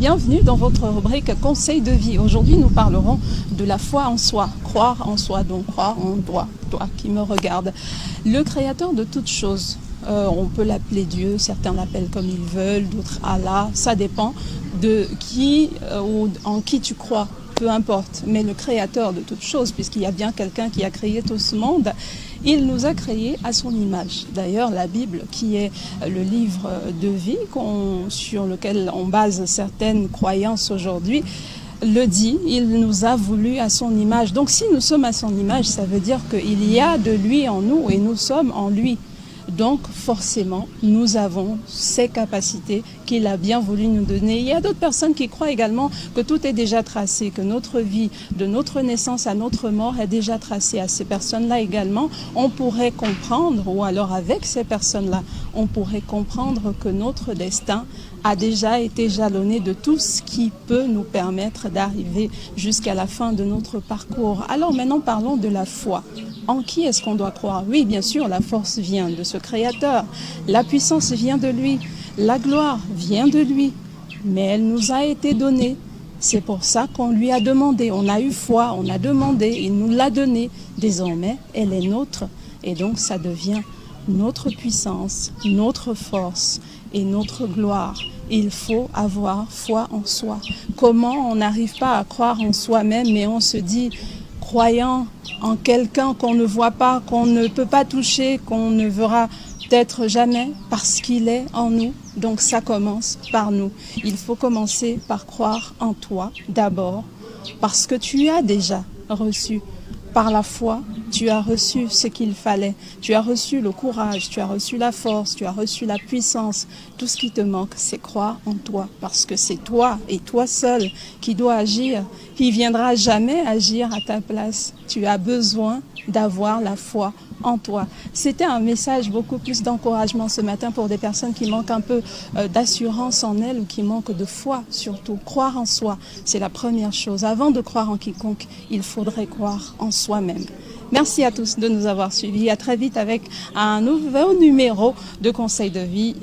bienvenue dans votre rubrique Conseil de vie. Aujourd'hui, nous parlerons de la foi en soi, croire en soi, donc croire en toi qui me regardes. Le créateur de toutes choses, on peut l'appeler Dieu, certains l'appellent comme ils veulent, d'autres Allah, ça dépend de qui ou en qui tu crois. Peu importe, mais le créateur de toutes choses, puisqu'il y a bien quelqu'un qui a créé tout ce monde, il nous a créés à son image. D'ailleurs, la Bible, qui est le livre de vie sur lequel on base certaines croyances aujourd'hui, le dit, il nous a voulu à son image. Donc si nous sommes à son image, ça veut dire qu'il y a de lui en nous et nous sommes en lui. Donc forcément, nous avons ces capacités qu'il a bien voulu nous donner. Il y a d'autres personnes qui croient également que tout est déjà tracé, que notre vie, de notre naissance à notre mort, est déjà tracée. À ces personnes-là également, on pourrait comprendre, ou alors avec ces personnes-là, on pourrait comprendre que notre destin a déjà été jalonné de tout ce qui peut nous permettre d'arriver jusqu'à la fin de notre parcours. Alors maintenant, parlons de la foi. En qui est-ce qu'on doit croire? Oui, bien sûr, la force vient de ce Créateur, la puissance vient de lui, la gloire vient de lui, mais elle nous a été donnée. C'est pour ça qu'on lui a demandé, on a eu foi, on a demandé, il nous l'a donnée. Désormais, elle est nôtre et donc ça devient notre puissance, notre force et notre gloire. Il faut avoir foi en soi. Comment on n'arrive pas à croire en soi-même, mais on se dit, croyant en quelqu'un qu'on ne voit pas, qu'on ne peut pas toucher, qu'on ne verra peut-être jamais, parce qu'il est en nous. Donc ça commence par nous. Il faut commencer par croire en toi d'abord, parce que tu as déjà reçu. Par la foi, tu as reçu ce qu'il fallait. Tu as reçu le courage, tu as reçu la force, tu as reçu la puissance. Tout ce qui te manque, c'est croire en toi. Parce que c'est toi et toi seul qui dois agir. Il ne viendra jamais agir à ta place. Tu as besoin d'avoir la foi en toi. C'était un message beaucoup plus d'encouragement ce matin pour des personnes qui manquent un peu d'assurance en elles ou qui manquent de foi surtout. Croire en soi, c'est la première chose. Avant de croire en quiconque, il faudrait croire en soi-même. Merci à tous de nous avoir suivis. À très vite avec un nouveau numéro de Conseil de vie.